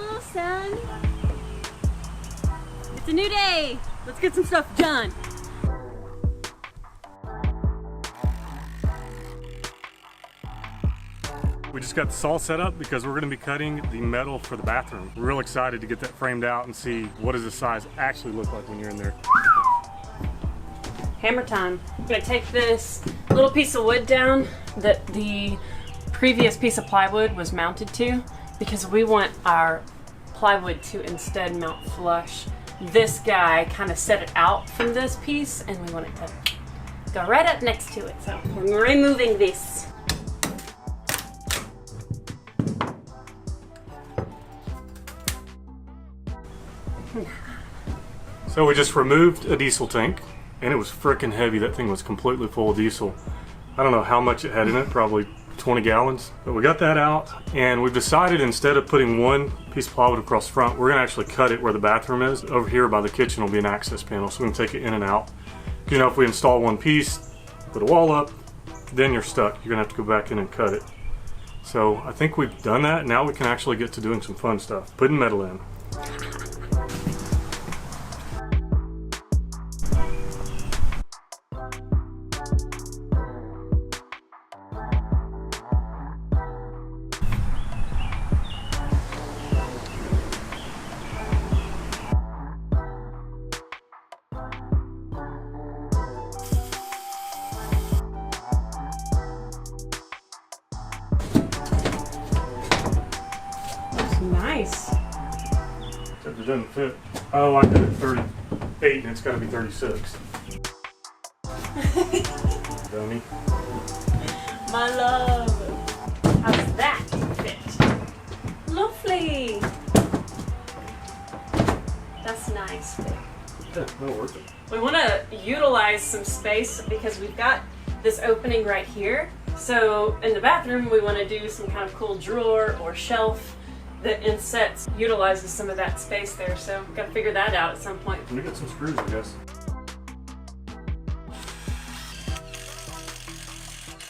Oh, son. It's a new day. Let's get some stuff done. We just got this all set up because we're going to be cutting the metal for the bathroom. We're real excited to get that framed out and see what does the size actually look like when you're in there. Hammer time. I'm gonna take this little piece of wood down that the previous piece of plywood was mounted to, because we want our plywood to instead mount flush. This guy kind of set it out from this piece and we want it to go right up next to it. So we're removing this. So we just removed a diesel tank, and it was freaking heavy. That thing was completely full of diesel. I don't know how much it had in it, probably 20 gallons. But we got that out, and we've decided instead of putting one piece of plywood across the front, we're gonna actually cut it where the bathroom is. Over here by the kitchen will be an access panel, so we can take it in and out. You know, if we install one piece, put a wall up, then you're stuck. You're gonna have to go back in and cut it. So I think we've done that. Now we can actually get to doing some fun stuff, putting metal in. Nice. Except it doesn't fit. Oh, I got it 38 and it's got to be 36. Dummy. My love. How's that fit? Lovely. That's nice. Yeah, that'll work. We want to utilize some space because we've got this opening right here. So in the bathroom, we want to do some kind of cool drawer or shelf that insets utilizes some of that space there. So we've got to figure that out at some point. Let me get some screws, I guess.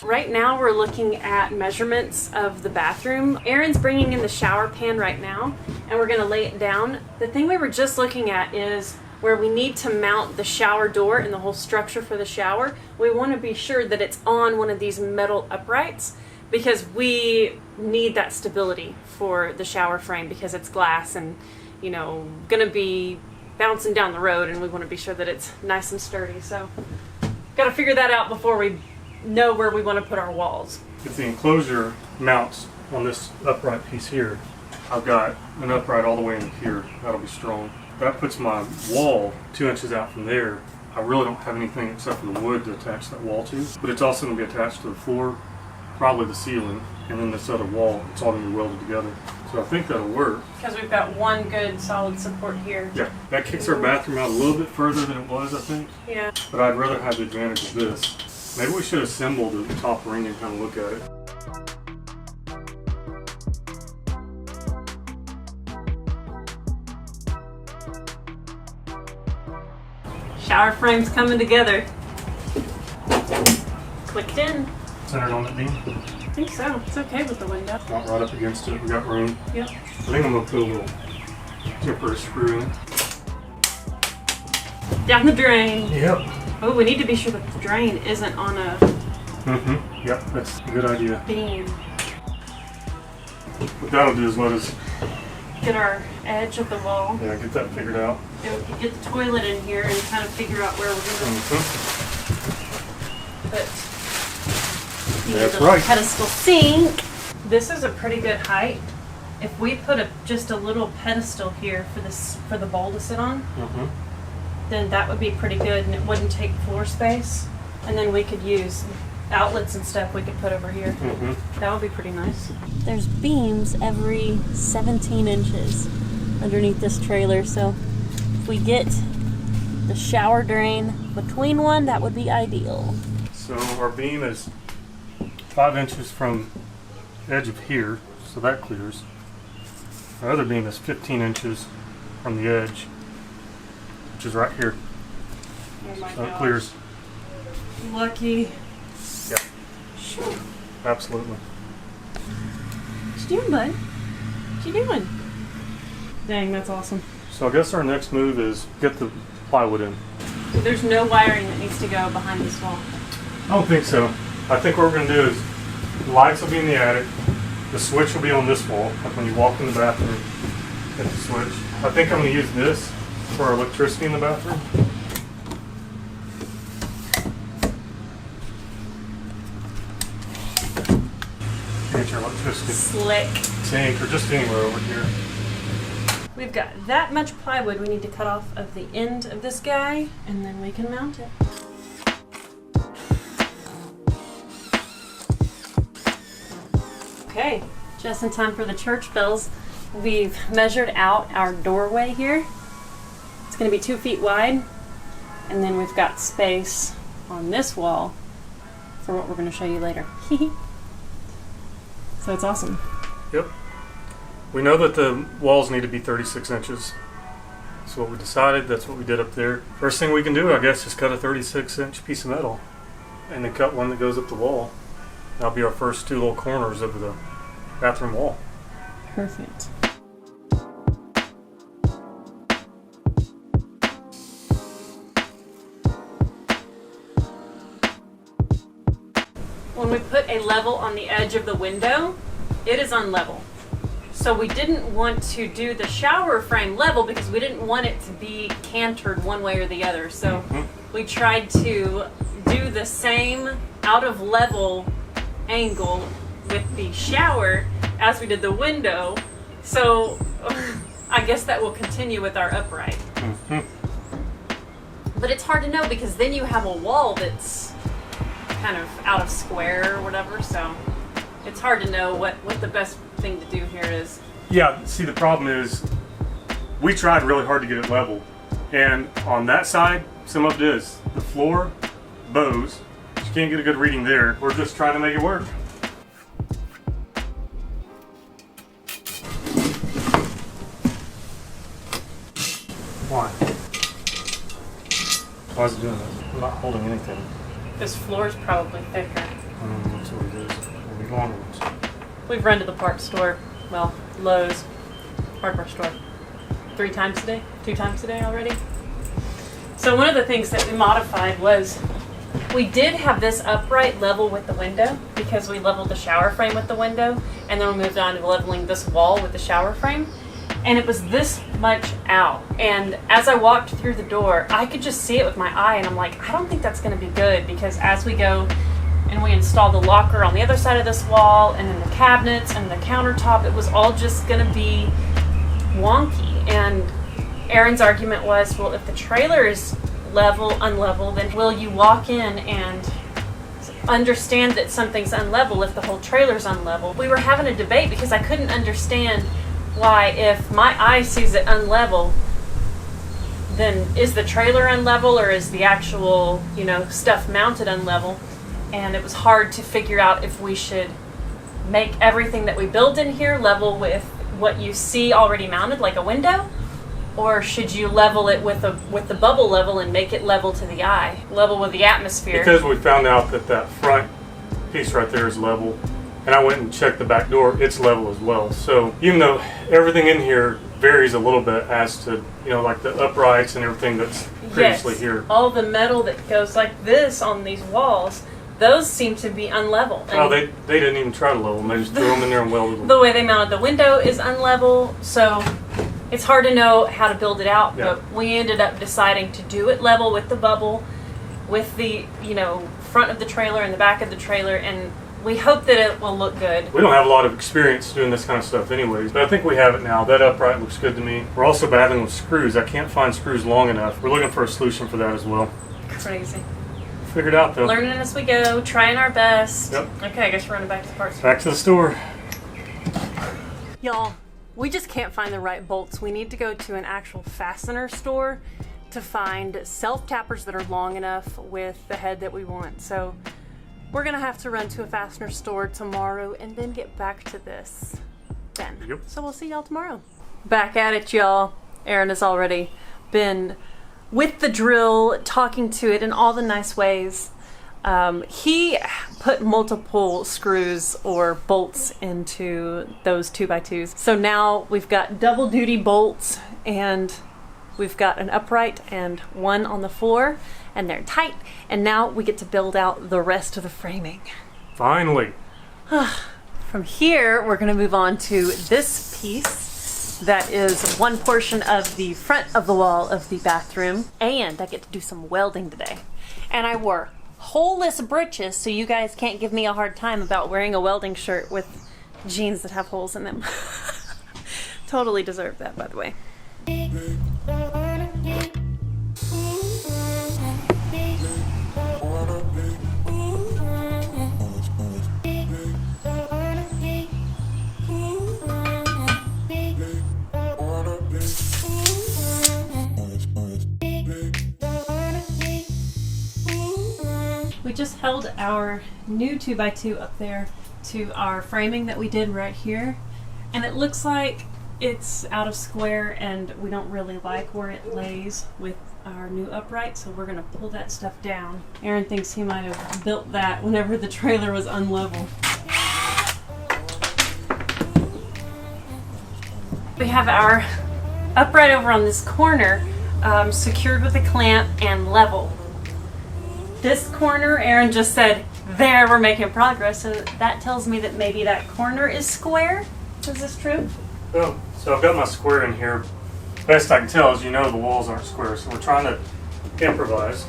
Right now we're looking at measurements of the bathroom. Aaron's bringing in the shower pan right now and we're gonna lay it down. The thing we were just looking at is where we need to mount the shower door and the whole structure for the shower. We want to be sure that it's on one of these metal uprights because we need that stability for the shower frame because it's glass and, you know, gonna be bouncing down the road and we want to be sure that it's nice and sturdy. So got to figure that out before we know where we want to put our walls. If the enclosure mounts on this upright piece here, I've got an upright all the way in here. That'll be strong. That puts my wall 2 inches out from there. I really don't have anything except for the wood to attach that wall to, but it's also going to be attached to the floor, probably the ceiling, and then this other wall. It's all going to be welded together. So I think that'll work. Because we've got one good solid support here. Yeah, that kicks our bathroom out a little bit further than it was, I think. Yeah. But I'd rather have the advantage of this. Maybe we should assemble the top ring and kind of look at it. Shower frame's coming together. Clicked in. Centered on that beam. I think so. It's okay with the window. Not right up against it. We got room. Yep. I think I'm going to put a little temporary screw in. Down the drain. Yep. Oh, we need to be sure that the drain isn't on a Yep, that's a good idea. beam. What that'll do is let us Get our edge of the wall. get that figured out. Yeah, we can get the toilet in here and kind of figure out where we're going to put the That's little right. pedestal sink. This is a pretty good height. If we put just a little pedestal here for the bowl to sit on, then that would be pretty good and it wouldn't take floor space. And then we could use outlets and stuff we could put over here. That would be pretty nice. There's beams every 17 inches underneath this trailer, so if we get the shower drain between one, that would be ideal. So our beam is 5 inches from the edge of here, so that clears. Our other beam is 15 inches from the edge, which is right here. Oh my So it gosh. clears. Lucky. Yeah, Sure. absolutely. What you doing, bud? What you doing? Dang, that's awesome. So I guess our next move is get the plywood in. There's no wiring that needs to go behind this wall. I don't think so. I think what we're going to do is the lights will be in the attic. The switch will be on this wall, like when you walk in the bathroom, hit the switch. I think I'm going to use this for our electricity in the bathroom. Get your electricity Slick. tank or just anywhere over here. We've got that much plywood we need to cut off of the end of this guy, and then we can mount it. Okay, just in time for the church bells. We've measured out our doorway here. It's going to be 2 feet wide, and then we've got space on this wall for what we're going to show you later. So it's awesome. Yep. We know that the walls need to be 36 inches. That's what we decided. That's what we did up there. First thing we can do, I guess, is cut a 36-inch piece of metal and then cut one that goes up the wall. That'll be our first 2 little corners of the bathroom wall. Perfect. When we put a level on the edge of the window, it is unlevel. So we didn't want to do the shower frame level because we didn't want it to be cantered one way or the other. So we tried to do the same out of level angle with the shower as we did the window. So I guess that will continue with our upright. But it's hard to know because then you have a wall that's kind of out of square or whatever. So it's hard to know what the best thing to do here is. Yeah, see, the problem is we tried really hard to get it level. And on that side, some of it is. The floor bows. You can't get a good reading there. We're just trying to make it work. Why? Why is it doing that? I'm not holding anything. This floor is probably thicker. That's what it is. We'll be longer ones. We've run to the parts store, well, Lowe's, hardware store, 3 times a day, 2 times a day already. So one of the things that we modified was we did have this upright level with the window because we leveled the shower frame with the window, and then we moved on to leveling this wall with the shower frame. And it was this much out. And as I walked through the door, I could just see it with my eye, and I'm like, I don't think that's going to be good because as we go and we install the locker on the other side of this wall and then the cabinets and the countertop, it was all just going to be wonky. And Aaron's argument was, well, if the trailer is unlevel, then will you walk in and understand that something's unlevel if the whole trailer's unlevel? We were having a debate because I couldn't understand why, if my eye sees it unlevel, then is the trailer unlevel or is the actual, stuff mounted unlevel? And it was hard to figure out if we should make everything that we build in here level with what you see already mounted, like a window, or should you level it with the bubble level and make it level to the eye, level with the atmosphere? Because we found out that front piece right there is level, and I went and checked the back door, it's level as well. So even though everything in here varies a little bit as to, like the uprights and everything that's previously here. All the metal that goes like this on these walls, those seem to be unlevel. Oh, they didn't even try to level them. They just threw them in there and welded them. The way they mounted the window is unlevel, so it's hard to know how to build it out. Yeah. But we ended up deciding to do it level with the bubble, with the front of the trailer and the back of the trailer, and we hope that it will look good. We don't have a lot of experience doing this kind of stuff anyways, but I think we have it now. That upright looks good to me. We're also battling with screws. I can't find screws long enough. We're looking for a solution for that as well. Crazy. Figured out though. Learning as we go, trying our best. Yep. Okay, I guess we're running back to the parts. Back to the store. Y'all, we just can't find the right bolts. We need to go to an actual fastener store to find self-tappers that are long enough with the head that we want. So we're gonna have to run to a fastener store tomorrow and then get back to this then. Yep. So we'll see y'all tomorrow. Back at it, y'all. Aaron has already been with the drill, talking to it in all the nice ways. He put multiple screws or bolts into those 2x2s. So now we've got double duty bolts, and we've got an upright and one on the floor, and they're tight. And now we get to build out the rest of the framing. Finally. From here, we're gonna move on to this piece that is one portion of the front of the wall of the bathroom. And I get to do some welding today. And I wore holeless britches, so you guys can't give me a hard time about wearing a welding shirt with jeans that have holes in them. Totally deserve that, by the way. We just held our new 2x2 up there to our framing that we did right here, and it looks like it's out of square and we don't really like where it lays with our new upright, so we're gonna pull that stuff down. Aaron thinks he might have built that whenever the trailer was unlevel. We have our upright over on this corner, secured with a clamp and level. This corner, Aaron just said, there, we're making progress. So that tells me that maybe that corner is square. Is this true? Well, so I've got my square in here. Best I can tell is, you know, the walls aren't square, so we're trying to improvise.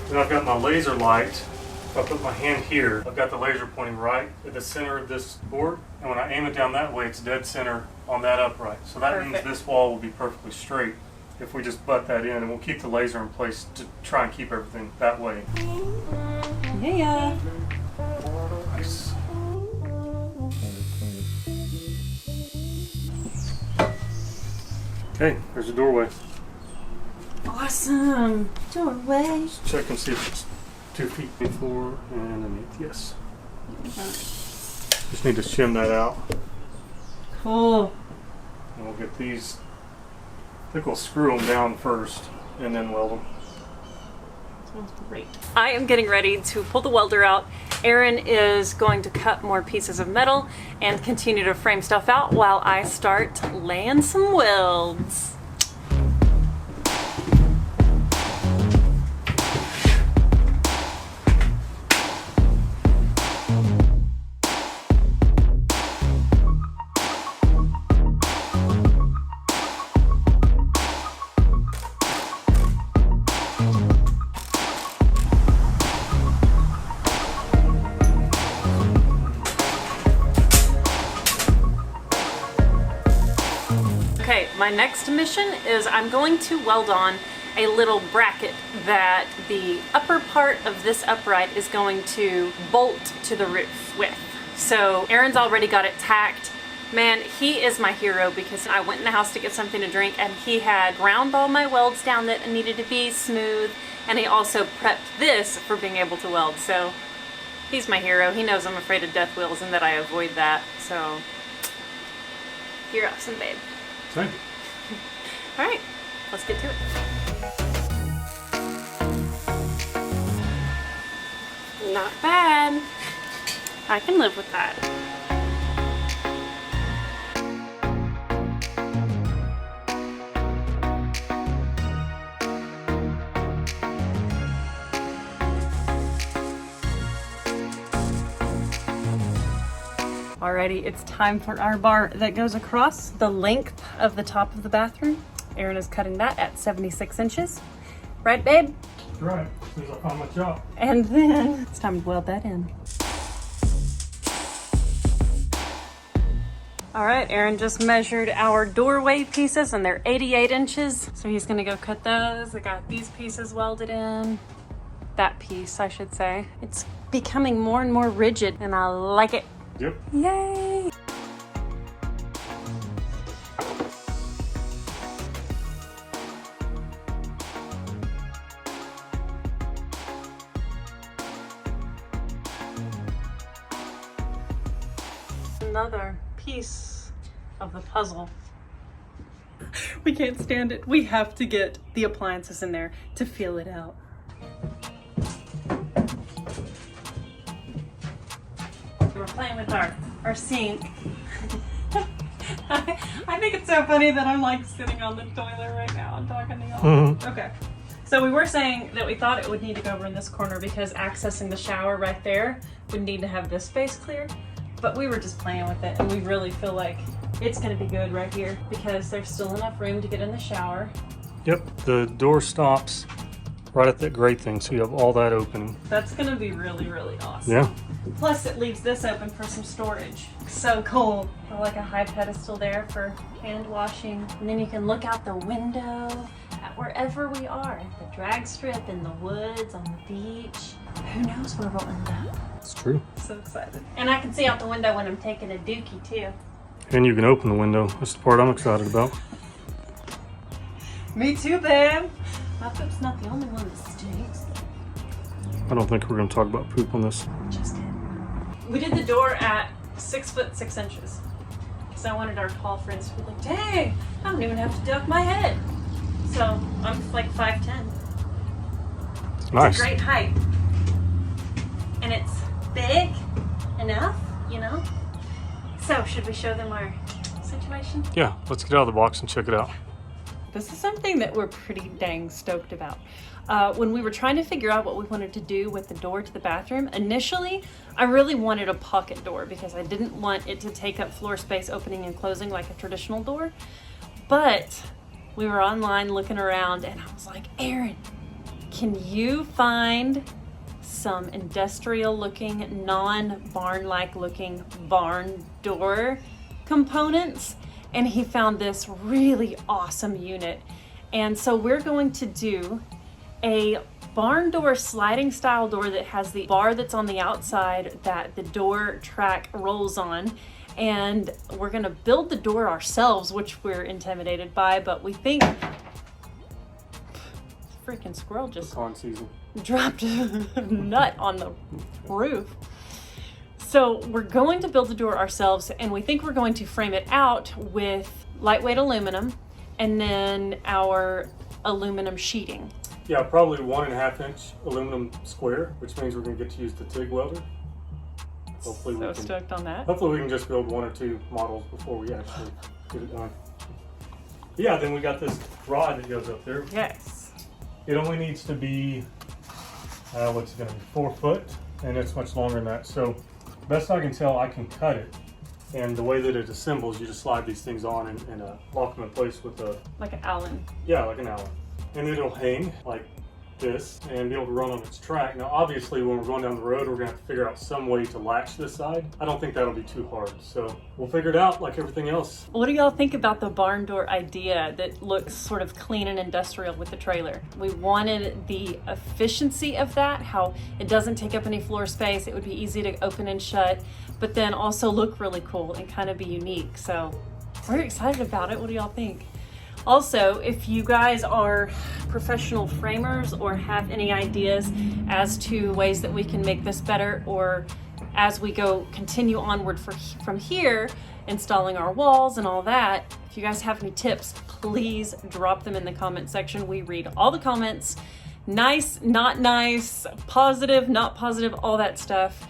Then I've got my laser light. If I put my hand here, I've got the laser pointing right at the center of this board, and when I aim it down that way, it's dead center on that upright. So that means this wall will be perfectly straight if we just butt that in, and we'll keep the laser in place to try and keep everything that way. Yeah. Nice. Okay, there's the doorway. Awesome. Doorway. Let's check and see if it's 2 feet before and underneath. Yes. Just need to shim that out. Cool. And we'll get these. I think we'll screw them down first and then weld them. Sounds great. I am getting ready to pull the welder out. Aaron is going to cut more pieces of metal and continue to frame stuff out while I start laying some welds. Okay, my next mission is I'm going to weld on a little bracket that the upper part of this upright is going to bolt to the roof with. So Aaron's already got it tacked. Man, he is my hero because I went in the house to get something to drink and he had ground all my welds down that needed to be smooth, and he also prepped this for being able to weld. So he's my hero. He knows I'm afraid of death wheels and that I avoid that. So you're awesome, babe. Thank you. All right, let's get to it. Not bad. I can live with that. Alrighty, it's time for our bar that goes across the length of the top of the bathroom. Aaron is cutting that at 76 inches. Right, babe? That's right. As soon as I find my job. And then it's time to weld that in. All right, Aaron just measured our doorway pieces and they're 88 inches. So he's gonna go cut those. I got these pieces welded in. That piece, I should say. It's becoming more and more rigid and I like it. Yep. Yay! Another piece of the puzzle. We can't stand it. We have to get the appliances in there to feel it out. playing with our sink. I think it's so funny that I'm like sitting on the toilet right now and talking to y'all. Mm-hmm. Okay. So we were saying that we thought it would need to go over in this corner because accessing the shower right there would need to have this space clear. But we were just playing with it, and we really feel like it's going to be good right here because there's still enough room to get in the shower. Yep, the door stops right at that grate thing, so you have all that opening. That's going to be really, really awesome. Yeah. Plus, it leaves this open for some storage. So cool. Got like a high pedestal there for hand washing. And then you can look out the window at wherever we are. The drag strip, in the woods, on the beach. Who knows where we'll end up? It's true. So excited. And I can see out the window when I'm taking a dookie too. And you can open the window. That's the part I'm excited about. Me too, babe. My poop's not the only one that stinks. I don't think we're going to talk about poop on this. Just kidding. We did the door at 6 foot 6 inches. So I wanted our tall friends to be like, dang, I don't even have to duck my head. So I'm like 5'10". Nice. It's a great height. And it's big enough, you know? So should we show them our situation? Yeah, let's get out of the box and check it out. This is something that we're pretty dang stoked about. When we were trying to figure out what we wanted to do with the door to the bathroom, initially, I really wanted a pocket door because I didn't want it to take up floor space opening and closing like a traditional door. But we were online looking around and I was like, Aaron, can you find some industrial looking, non-barn like looking barn door components? And he found this really awesome unit. And so we're going to do a barn door sliding style door that has the bar that's on the outside that the door track rolls on. And we're gonna build the door ourselves, which we're intimidated by, but we think, freaking squirrel just Pecan season. dropped a nut on the roof. So we're going to build the door ourselves, and we think we're going to frame it out with lightweight aluminum and then our aluminum sheeting. Yeah, probably 1.5 inch aluminum square, which means we're going to get to use the TIG welder. Hopefully So stoked on that. Hopefully we can just build 1 or 2 models before we actually get it done. Yeah, then we got this rod that goes up there. Yes. It only needs to be, what's it going to be, 4 foot, and it's much longer than that. So best I can tell, I can cut it. And the way that it assembles, you just slide these things on and lock them in place with a... Like an Allen. Yeah, like an Allen. And then it'll hang like this and be able to run on its track. Now, obviously, when we're going down the road, we're going to have to figure out some way to latch this side. I don't think that'll be too hard. So we'll figure it out like everything else. What do y'all think about the barn door idea that looks sort of clean and industrial with the trailer? We wanted the efficiency of that, how it doesn't take up any floor space. It would be easy to open and shut, but then also look really cool and kind of be unique. So we're excited about it. What do y'all think? Also, if you guys are professional framers or have any ideas as to ways that we can make this better, or as we continue onward from here, installing our walls and all that, if you guys have any tips, please drop them in the comment section. We read all the comments, nice, not nice, positive, not positive, all that stuff.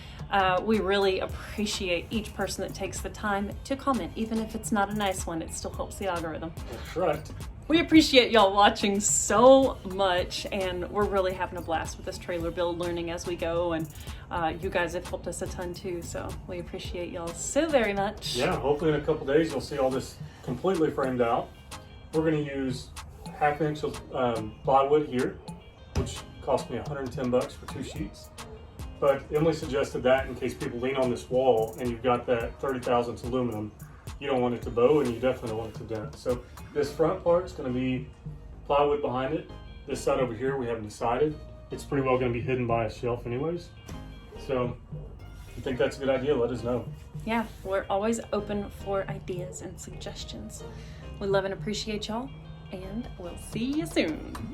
We really appreciate each person that takes the time to comment. Even if it's not a nice one, it still helps the algorithm. That's right. We appreciate y'all watching so much, and we're really having a blast with this trailer build, learning as we go, and you guys have helped us a ton too, so we appreciate y'all so very much. Yeah, hopefully in a couple days you'll see all this completely framed out. We're going to use 1/2 inch of plywood here, which cost me $110 for 2 sheets. But Emily suggested that in case people lean on this wall and you've got that 30 thousandths aluminum, you don't want it to bow and you definitely don't want it to dent. So this front part is going to be plywood behind it. This side over here we haven't decided. It's pretty well going to be hidden by a shelf anyways. So if you think that's a good idea, let us know. Yeah, we're always open for ideas and suggestions. We love and appreciate y'all, and we'll see you soon.